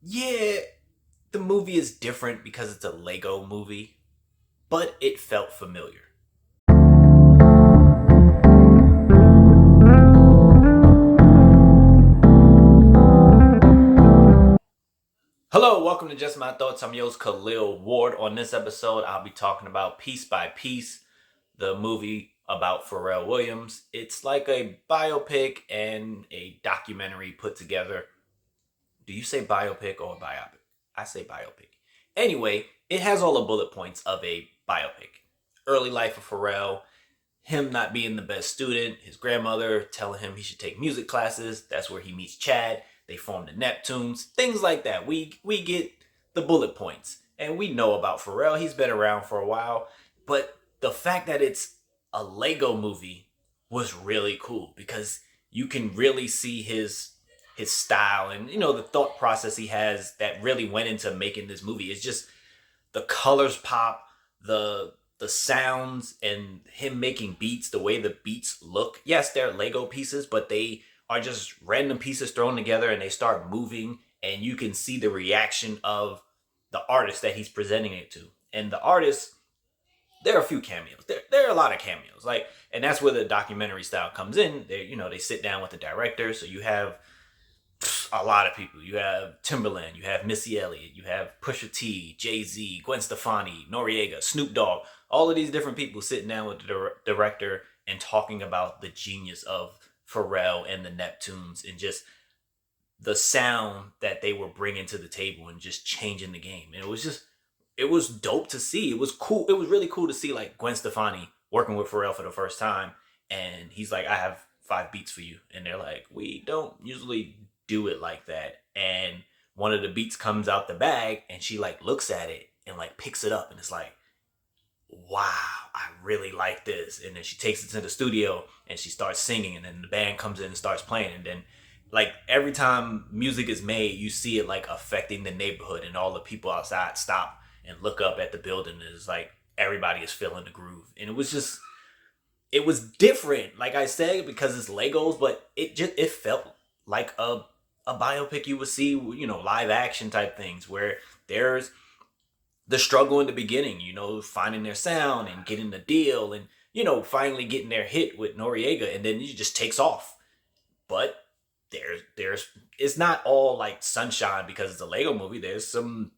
Yeah, the movie is different because it's a Lego movie, but it felt familiar. Hello, welcome to Just My Thoughts. I'm your host Khaleel Ward. On this episode, I'll be talking about Piece by Piece, the movie about Pharrell Williams. It's like a biopic and a documentary put together. Do you say biopic or biopic? I say biopic. Anyway, it has all the bullet points of a biopic. Early life of Pharrell, him not being the best student, his grandmother telling him he should take music classes. That's where he meets Chad. They form the Neptunes, things like that. We get the bullet points, and we know about Pharrell. He's been around for a while, but the fact that it's a Lego movie was really cool because you can really see his style and the thought process he has that really went into making this movie. It's just the colors pop, the sounds, and him making beats, the way the beats look. Yes, they're Lego pieces, but they are just random pieces thrown together and they start moving, and you can see the reaction of the artist that he's presenting it to. And the artist, there are a few cameos. There are a lot of cameos. And that's where the documentary style comes in. They sit down with the director. So you have a lot of people. You have Timberland, you have Missy Elliott, you have Pusha T, Jay-Z, Gwen Stefani, Noriega, Snoop Dogg. All of these different people sitting down with the director and talking about the genius of Pharrell and the Neptunes and just the sound that they were bringing to the table and just changing the game. And it was dope to see. It was cool. It was really cool to see like Gwen Stefani working with Pharrell for the first time. And he's like, I have 5 beats for you. And they're like, we don't usually do it like that. And one of the beats comes out the bag and she like looks at it and like picks it up. And it's like, wow, I really like this. And then she takes it to the studio and she starts singing, and then the band comes in and starts playing. And then like every time music is made, you see it like affecting the neighborhood, and all the people outside stop and look up at the building. And it's like everybody is feeling the groove. And it was different, like I said, because it's Legos, but it felt like a biopic you would see, live action type things where there's the struggle in the beginning, finding their sound and getting the deal and, finally getting their hit with Noriega, and then it just takes off. But there's it's not all like sunshine because it's a Lego movie. There's some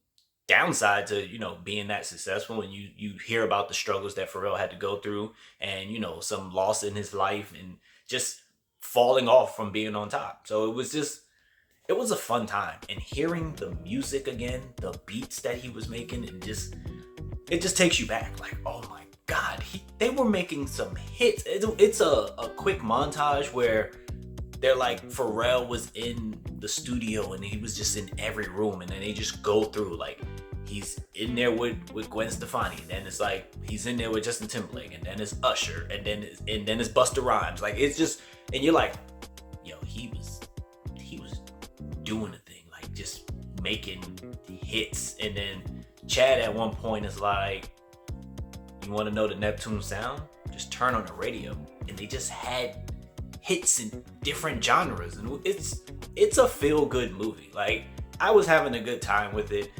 downside to, being that successful, and you hear about the struggles that Pharrell had to go through, and, some loss in his life and just falling off from being on top. So it was a fun time, and hearing the music again, the beats that he was making, and it just takes you back. Like, oh my God, they were making some hits. It's a quick montage where they're like, Pharrell was in the studio and he was just in every room, and then they just go through like he's in there with Gwen Stefani, and then it's like he's in there with Justin Timberlake, and then it's Usher, and then it's Busta Rhymes. Like, it's just, and you're like, yo, he was doing a thing, like just making hits. And then Chad at one point is like, you want to know the Neptune sound? Just turn on the radio. And they just had hits in different genres, and it's a feel-good movie. Like, I was having a good time with it.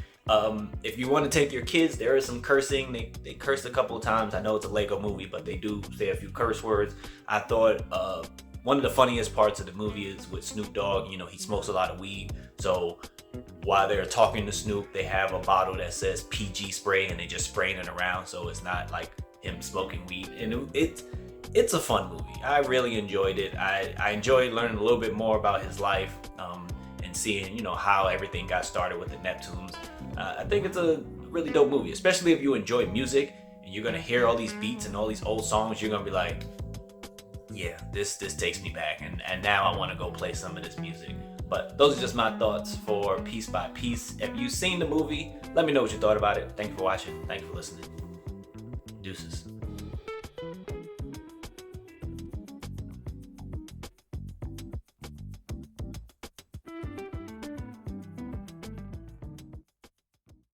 If you want to take your kids, there is some cursing. They cursed a couple of times. I know it's a Lego movie, but they do say a few curse words. I thought one of the funniest parts of the movie is with Snoop Dogg. He smokes a lot of weed. So while they're talking to Snoop, they have a bottle that says PG spray, and they just spraying it around. So it's not like him smoking weed. And it's a fun movie. I really enjoyed it. I enjoyed learning a little bit more about his life, and seeing, how everything got started with the Neptunes. I think it's a really dope movie, especially if you enjoy music and you're going to hear all these beats and all these old songs. You're going to be like, yeah, this takes me back, and now I want to go play some of this music. But those are just my thoughts for Piece by Piece. If you've seen the movie, let me know what you thought about it. Thank you for watching. Thank you for listening. Deuces.